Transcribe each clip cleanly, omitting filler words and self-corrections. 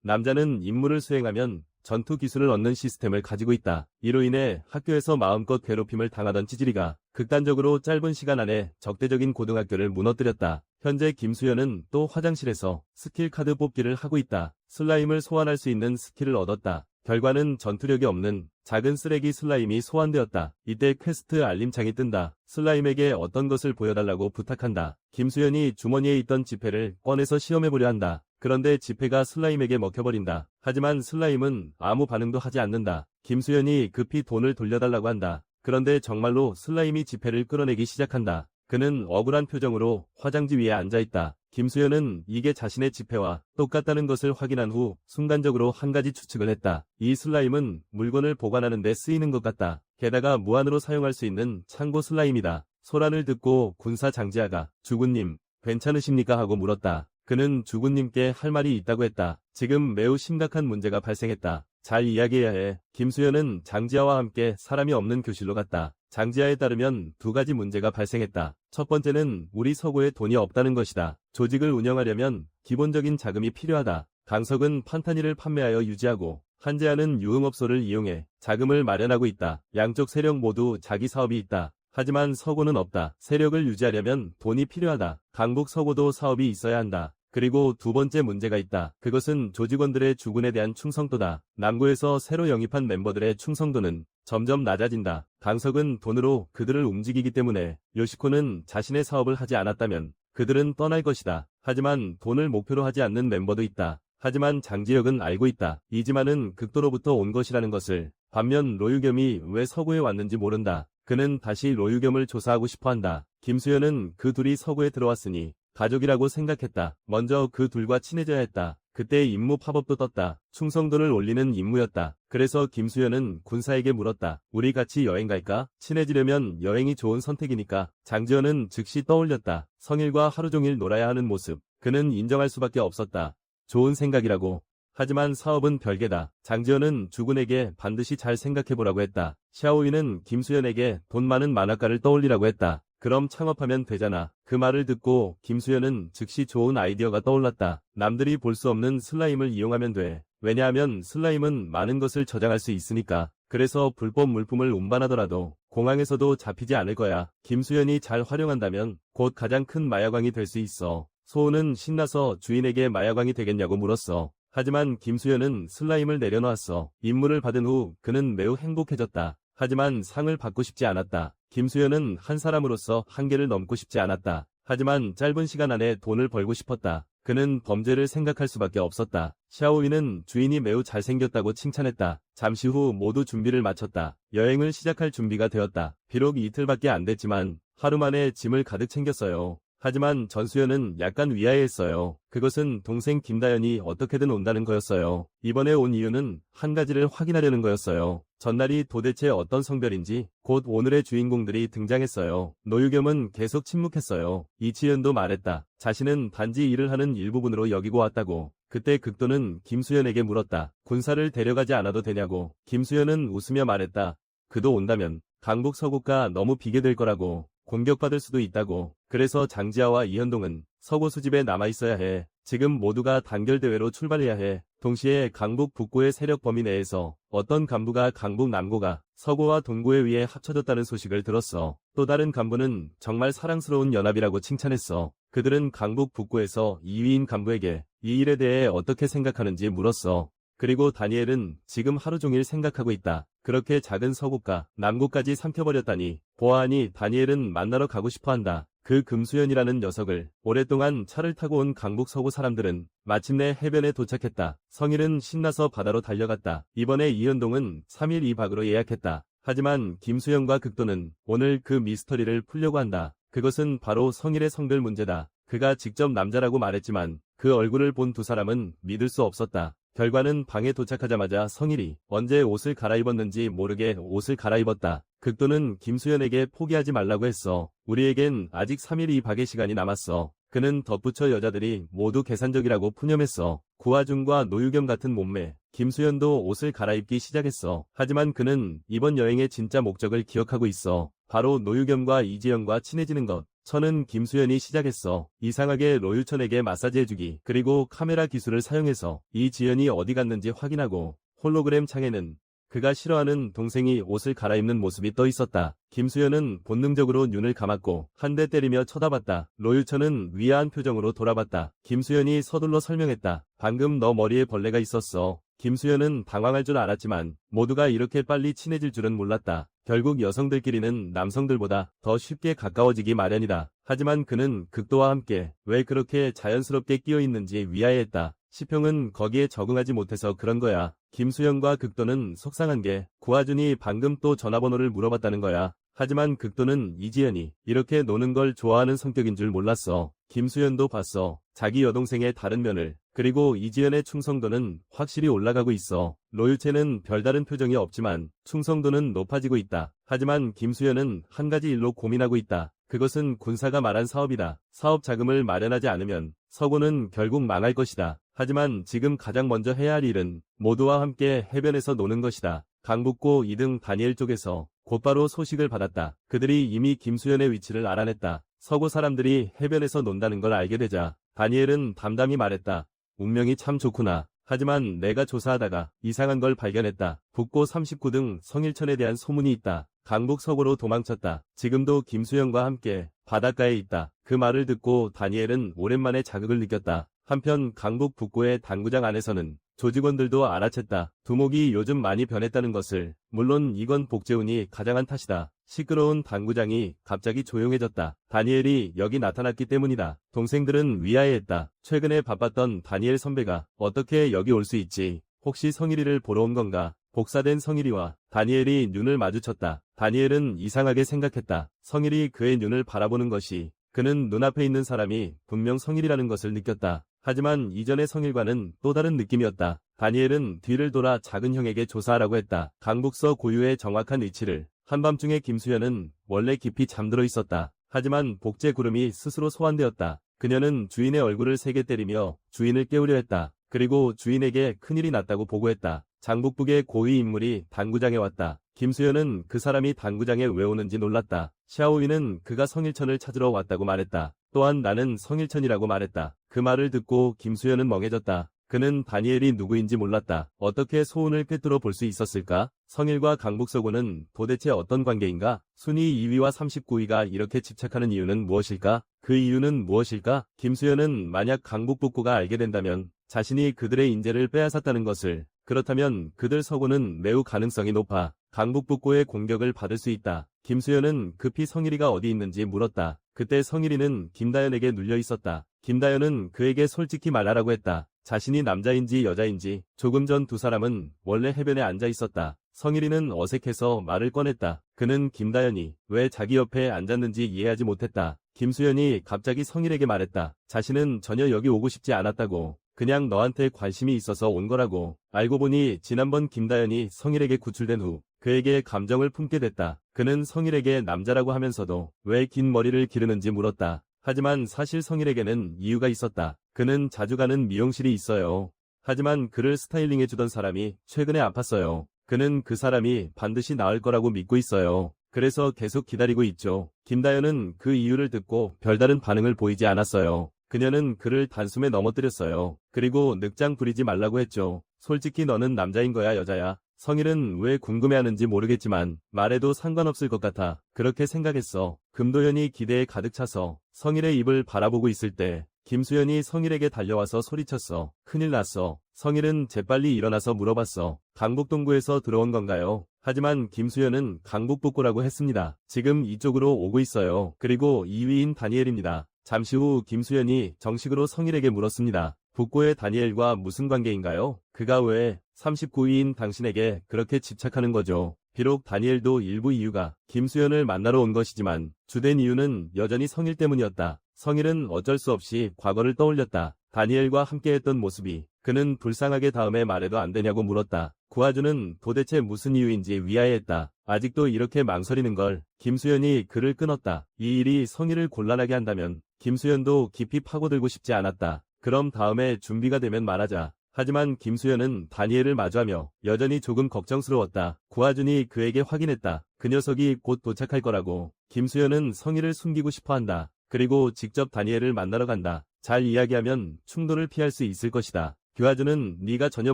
남자는 임무를 수행하면 전투 기술을 얻는 시스템을 가지고 있다. 이로 인해 학교에서 마음껏 괴롭힘을 당하던 찌질이가 극단적으로 짧은 시간 안에 적대적인 고등학교를 무너뜨렸다. 현재 김수현은 또 화장실에서 스킬 카드 뽑기를 하고 있다. 슬라임을 소환할 수 있는 스킬을 얻었다. 결과는 전투력이 없는 작은 쓰레기 슬라임이 소환되었다. 이때 퀘스트 알림창이 뜬다. 슬라임에게 어떤 것을 보여달라고 부탁한다. 김수현이 주머니에 있던 지폐를 꺼내서 시험해보려 한다. 그런데 지폐가 슬라임에게 먹혀버린다. 하지만 슬라임은 아무 반응도 하지 않는다. 김수현이 급히 돈을 돌려달라고 한다. 그런데 정말로 슬라임이 지폐를 끌어내기 시작한다. 그는 억울한 표정으로 화장지 위에 앉아있다. 김수현은 이게 자신의 지폐와 똑같다는 것을 확인한 후 순간적으로 한 가지 추측을 했다. 이 슬라임은 물건을 보관하는 데 쓰이는 것 같다. 게다가 무한으로 사용할 수 있는 창고 슬라임이다. 소란을 듣고 군사 장지하가 주군님 괜찮으십니까 하고 물었다. 그는 주군님께 할 말이 있다고 했다. 지금 매우 심각한 문제가 발생했다. 잘 이야기해야 해. 김수현은 장지하와 함께 사람이 없는 교실로 갔다. 장지하에 따르면 두 가지 문제가 발생했다. 첫 번째는 우리 서구에 돈이 없다는 것이다. 조직을 운영하려면 기본적인 자금이 필요하다. 강석은 판타니를 판매하여 유지하고 한재하는 유흥업소를 이용해 자금을 마련하고 있다. 양쪽 세력 모두 자기 사업이 있다. 하지만 서구는 없다. 세력을 유지하려면 돈이 필요하다. 강북 서구도 사업이 있어야 한다. 그리고 두 번째 문제가 있다. 그것은 조직원들의 주군에 대한 충성도다. 남구에서 새로 영입한 멤버들의 충성도는 점점 낮아진다. 강석은 돈으로 그들을 움직이기 때문에 요시코는 자신의 사업을 하지 않았다면 그들은 떠날 것이다. 하지만 돈을 목표로 하지 않는 멤버도 있다. 하지만 장지혁은 알고 있다. 이지만은 극도로부터 온 것이라는 것을. 반면 로유겸이 왜 서구에 왔는지 모른다. 그는 다시 로유겸을 조사하고 싶어한다. 김수현은 그 둘이 서구에 들어왔으니 가족이라고 생각했다. 먼저 그 둘과 친해져야 했다. 그때 임무 팝업도 떴다. 충성도를 올리는 임무였다. 그래서 김수현은 군사에게 물었다. 우리 같이 여행 갈까? 친해지려면 여행이 좋은 선택이니까. 장지현은 즉시 떠올렸다. 성일과 하루 종일 놀아야 하는 모습. 그는 인정할 수밖에 없었다. 좋은 생각이라고. 하지만 사업은 별개다. 장지현은 주군에게 반드시 잘 생각해보라고 했다. 샤오이는 김수현에게 돈 많은 만화가를 떠올리라고 했다. 그럼 창업하면 되잖아. 그 말을 듣고 김수현은 즉시 좋은 아이디어가 떠올랐다. 남들이 볼 수 없는 슬라임을 이용하면 돼. 왜냐하면 슬라임은 많은 것을 저장할 수 있으니까. 그래서 불법 물품을 운반하더라도 공항에서도 잡히지 않을 거야. 김수현이 잘 활용한다면 곧 가장 큰 마약왕이 될 수 있어. 소우는 신나서 주인에게 마약왕이 되겠냐고 물었어. 하지만 김수현은 슬라임을 내려놓았어. 임무를 받은 후 그는 매우 행복해졌다. 하지만 상을 받고 싶지 않았다. 김수현은 한 사람으로서 한계를 넘고 싶지 않았다. 하지만 짧은 시간 안에 돈을 벌고 싶었다. 그는 범죄를 생각할 수밖에 없었다. 샤오이는 주인이 매우 잘생겼다고 칭찬했다. 잠시 후 모두 준비를 마쳤다. 여행을 시작할 준비가 되었다. 비록 이틀밖에 안 됐지만 하루 만에 짐을 가득 챙겼어요. 하지만 전수현은 약간 위아해했어요. 그것은 동생 김다연이 어떻게든 온다는 거였어요. 이번에 온 이유는 한 가지를 확인하려는 거였어요. 전날이 도대체 어떤 성별인지. 곧 오늘의 주인공들이 등장했어요. 노유겸은 계속 침묵했어요. 이치현도 말했다. 자신은 단지 일을 하는 일부분으로 여기고 왔다고. 그때 극도는 김수현에게 물었다. 군사를 데려가지 않아도 되냐고. 김수현은 웃으며 말했다. 그도 온다면 강북 서구가 너무 비게 될 거라고. 공격받을 수도 있다고. 그래서 장지하와 이현동은 서구 수집에 남아있어야 해. 지금 모두가 단결대회로 출발해야 해. 동시에 강북 북구의 세력 범위 내에서 어떤 간부가 강북 남구가 서구와 동구에 의해 합쳐졌다는 소식을 들었어. 또 다른 간부는 정말 사랑스러운 연합이라고 칭찬했어. 그들은 강북 북구에서 2위인 간부에게 이 일에 대해 어떻게 생각하는지 물었어. 그리고 다니엘은 지금 하루 종일 생각하고 있다. 그렇게 작은 서구가 남구까지 삼켜버렸다니. 보아하니 다니엘은 만나러 가고 싶어한다. 그 금수현이라는 녀석을. 오랫동안 차를 타고 온 강북 서구 사람들은 마침내 해변에 도착했다. 성일은 신나서 바다로 달려갔다. 이번에 이현동은 3일 2박으로 예약했다. 하지만 김수현과 극도는 오늘 그 미스터리를 풀려고 한다. 그것은 바로 성일의 성별 문제다. 그가 직접 남자라고 말했지만 그 얼굴을 본 두 사람은 믿을 수 없었다. 결과는 방에 도착하자마자 성일이 언제 옷을 갈아입었는지 모르게 옷을 갈아입었다. 극도는 김수현에게 포기하지 말라고 했어. 우리에겐 아직 3일 2박의 시간이 남았어. 그는 덧붙여 여자들이 모두 계산적이라고 푸념했어. 구하준과 노유겸 같은 몸매. 김수현도 옷을 갈아입기 시작했어. 하지만 그는 이번 여행의 진짜 목적을 기억하고 있어. 바로 노유겸과 이지영과 친해지는 것. 천은 김수현이 시작했어. 이상하게 로유천에게 마사지해주기, 그리고 카메라 기술을 사용해서 이지연이 어디 갔는지 확인하고, 홀로그램 창에는 그가 싫어하는 동생이 옷을 갈아입는 모습이 떠 있었다. 김수현은 본능적으로 눈을 감았고 한 대 때리며 쳐다봤다. 로유천은 위아한 표정으로 돌아봤다. 김수현이 서둘러 설명했다. 방금 너 머리에 벌레가 있었어. 김수현은 당황할 줄 알았지만 모두가 이렇게 빨리 친해질 줄은 몰랐다. 결국 여성들끼리는 남성들보다 더 쉽게 가까워지기 마련이다. 하지만 그는 극도와 함께 왜 그렇게 자연스럽게 끼어 있는지 위아해했다. 시평은 거기에 적응하지 못해서 그런 거야. 김수현과 극도는 속상한 게 구하준이 방금 또 전화번호를 물어봤다는 거야. 하지만 극도는 이지연이 이렇게 노는 걸 좋아하는 성격인 줄 몰랐어. 김수현도 봤어. 자기 여동생의 다른 면을. 그리고 이지연의 충성도는 확실히 올라가고 있어. 로유체는 별다른 표정이 없지만 충성도는 높아지고 있다. 하지만 김수현은 한 가지 일로 고민하고 있다. 그것은 군사가 말한 사업이다. 사업 자금을 마련하지 않으면 서구는 결국 망할 것이다. 하지만 지금 가장 먼저 해야 할 일은 모두와 함께 해변에서 노는 것이다. 강북고 2등 다니엘 쪽에서 곧바로 소식을 받았다. 그들이 이미 김수현의 위치를 알아냈다. 서구 사람들이 해변에서 논다는 걸 알게 되자 다니엘은 담담히 말했다. 운명이 참 좋구나. 하지만 내가 조사하다가 이상한 걸 발견했다. 북고 39등 성일천에 대한 소문이 있다. 강북 서구로 도망쳤다. 지금도 김수현과 함께 바닷가에 있다. 그 말을 듣고 다니엘은 오랜만에 자극을 느꼈다. 한편 강북 북구의 당구장 안에서는 조직원들도 알아챘다. 두목이 요즘 많이 변했다는 것을. 물론 이건 복재훈이 가장한 탓이다. 시끄러운 당구장이 갑자기 조용해졌다. 다니엘이 여기 나타났기 때문이다. 동생들은 위아해했다. 최근에 바빴던 다니엘 선배가 어떻게 여기 올 수 있지? 혹시 성일이를 보러 온 건가? 복사된 성일이와 다니엘이 눈을 마주쳤다. 다니엘은 이상하게 생각했다. 성일이 그의 눈을 바라보는 것이 그는 눈앞에 있는 사람이 분명 성일이라는 것을 느꼈다. 하지만 이전의 성일과는 또 다른 느낌이었다. 다니엘은 뒤를 돌아 작은 형에게 조사하라고 했다. 강북서 고유의 정확한 위치를. 한밤중에 김수현은 원래 깊이 잠들어 있었다. 하지만 복제 구름이 스스로 소환되었다. 그녀는 주인의 얼굴을 세게 때리며 주인을 깨우려 했다. 그리고 주인에게 큰일이 났다고 보고했다. 장북북의 고위 인물이 당구장에 왔다. 김수현은 그 사람이 당구장에 왜 오는지 놀랐다. 샤오위는 그가 성일천을 찾으러 왔다고 말했다. 또한 나는 성일천이라고 말했다. 그 말을 듣고 김수현은 멍해졌다. 그는 다니엘이 누구인지 몰랐다. 어떻게 소운을 꿰뚫어 볼 수 있었을까? 성일과 강북서구는 도대체 어떤 관계인가? 순위 2위와 39위가 이렇게 집착하는 이유는 무엇일까? 그 이유는 무엇일까? 김수현은 만약 강북북구가 알게 된다면 자신이 그들의 인재를 빼앗았다는 것을, 그렇다면 그들 서구는 매우 가능성이 높아 강북북구의 공격을 받을 수 있다. 김수현은 급히 성일이가 어디 있는지 물었다. 그때 성일이는 김다연에게 눌려 있었다. 김다연은 그에게 솔직히 말하라고 했다. 자신이 남자인지 여자인지. 조금 전 두 사람은 원래 해변에 앉아 있었다. 성일이는 어색해서 말을 꺼냈다. 그는 김다연이 왜 자기 옆에 앉았는지 이해하지 못했다. 김수현이 갑자기 성일에게 말했다. 자신은 전혀 여기 오고 싶지 않았다고. 그냥 너한테 관심이 있어서 온 거라고. 알고 보니 지난번 김다연이 성일에게 구출된 후 그에게 감정을 품게 됐다. 그는 성일에게 남자라고 하면서도 왜 긴 머리를 기르는지 물었다. 하지만 사실 성일에게는 이유가 있었다. 그는 자주 가는 미용실이 있어요. 하지만 그를 스타일링해주던 사람이 최근에 아팠어요. 그는 그 사람이 반드시 나을 거라고 믿고 있어요. 그래서 계속 기다리고 있죠. 김다연은 그 이유를 듣고 별다른 반응을 보이지 않았어요. 그녀는 그를 단숨에 넘어뜨렸어요. 그리고 늑장 부리지 말라고 했죠. 솔직히 너는 남자인 거야, 여자야? 성일은 왜 궁금해하는지 모르겠지만 말해도 상관없을 것 같아. 그렇게 생각했어. 금도현이 기대에 가득 차서 성일의 입을 바라보고 있을 때 김수현이 성일에게 달려와서 소리쳤어. 큰일 났어. 성일은 재빨리 일어나서 물어봤어. 강북동구에서 들어온 건가요? 하지만 김수현은 강북북구라고 했습니다. 지금 이쪽으로 오고 있어요. 그리고 2위인 다니엘입니다. 잠시 후 김수현이 정식으로 성일에게 물었습니다. 북구의 다니엘과 무슨 관계인가요? 그가 왜 39위인 당신에게 그렇게 집착하는 거죠? 비록 다니엘도 일부 이유가 김수현을 만나러 온 것이지만 주된 이유는 여전히 성일 때문이었다. 성일은 어쩔 수 없이 과거를 떠올렸다. 다니엘과 함께했던 모습이. 그는 불쌍하게 다음에 말해도 안 되냐고 물었다. 구하주는 도대체 무슨 이유인지 위아해했다. 아직도 이렇게 망설이는 걸. 김수현이 그를 끊었다. 이 일이 성일을 곤란하게 한다면 김수현도 깊이 파고들고 싶지 않았다. 그럼 다음에 준비가 되면 말하자. 하지만 김수현은 다니엘을 마주하며 여전히 조금 걱정스러웠다. 구하준이 그에게 확인했다. 그 녀석이 곧 도착할 거라고. 김수현은 성일을 숨기고 싶어한다. 그리고 직접 다니엘을 만나러 간다. 잘 이야기하면 충돌을 피할 수 있을 것이다. 규하주는 네가 전혀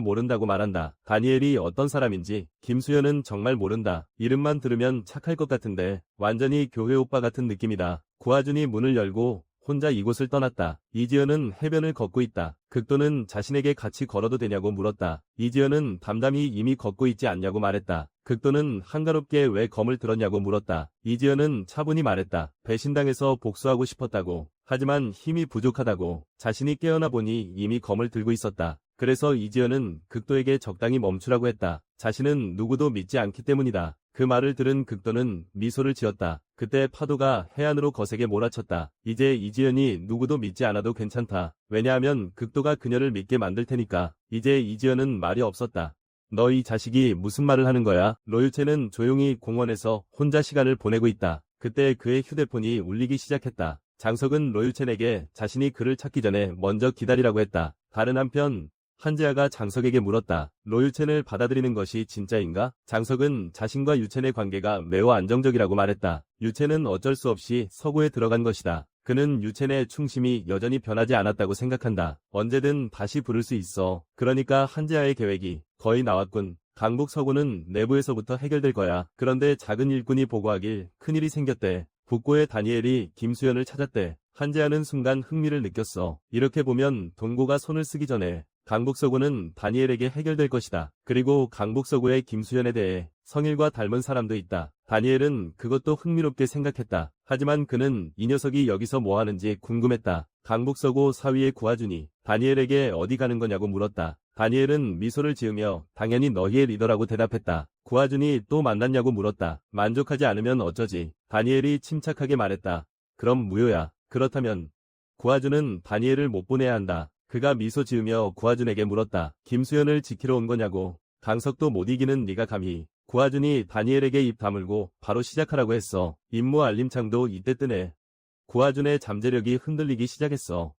모른다고 말한다. 다니엘이 어떤 사람인지 김수현은 정말 모른다. 이름만 들으면 착할 것 같은데 완전히 교회 오빠 같은 느낌이다. 구하준이 문을 열고 혼자 이곳을 떠났다. 이지연은 해변을 걷고 있다. 극도는 자신에게 같이 걸어도 되냐고 물었다. 이지연은 담담히 이미 걷고 있지 않냐고 말했다. 극도는 한가롭게 왜 검을 들었냐고 물었다. 이지연은 차분히 말했다. 배신당해서 복수하고 싶었다고. 하지만 힘이 부족하다고. 자신이 깨어나 보니 이미 검을 들고 있었다. 그래서 이지연은 극도에게 적당히 멈추라고 했다. 자신은 누구도 믿지 않기 때문이다. 그 말을 들은 극도는 미소를 지었다. 그때 파도가 해안으로 거세게 몰아쳤다. 이제 이지연이 누구도 믿지 않아도 괜찮다. 왜냐하면 극도가 그녀를 믿게 만들 테니까. 이제 이지연은 말이 없었다. 너 이 자식이 무슨 말을 하는 거야? 로유체는 조용히 공원에서 혼자 시간을 보내고 있다. 그때 그의 휴대폰이 울리기 시작했다. 장석은 로유첸에게 자신이 그를 찾기 전에 먼저 기다리라고 했다. 다른 한편 한재아가 장석에게 물었다. 로유첸을 받아들이는 것이 진짜인가? 장석은 자신과 유첸의 관계가 매우 안정적이라고 말했다. 유첸은 어쩔 수 없이 서구에 들어간 것이다. 그는 유첸의 충심이 여전히 변하지 않았다고 생각한다. 언제든 다시 부를 수 있어. 그러니까 한재아의 계획이 거의 나왔군. 강북 서구는 내부에서부터 해결될 거야. 그런데 작은 일꾼이 보고하길 큰일이 생겼대. 북고의 다니엘이 김수현을 찾았대. 한재아는 순간 흥미를 느꼈어. 이렇게 보면 동고가 손을 쓰기 전에 강북 서구는 다니엘에게 해결될 것이다. 그리고 강북 서구의 김수현에 대해 성일과 닮은 사람도 있다. 다니엘은 그것도 흥미롭게 생각했다. 하지만 그는 이 녀석이 여기서 뭐하는지 궁금했다. 강북 서구 사위의 구하준이 다니엘에게 어디 가는 거냐고 물었다. 다니엘은 미소를 지으며 당연히 너희의 리더라고 대답했다. 구하준이 또 만났냐고 물었다. 만족하지 않으면 어쩌지? 다니엘이 침착하게 말했다. 그럼 무효야. 그렇다면 구하준은 다니엘을 못 보내야 한다. 그가 미소 지으며 구하준에게 물었다. 김수현을 지키러 온 거냐고. 강석도 못 이기는 네가 감히. 구하준이 다니엘에게 입 다물고 바로 시작하라고 했어. 임무 알림창도 이때 뜨네. 구하준의 잠재력이 흔들리기 시작했어.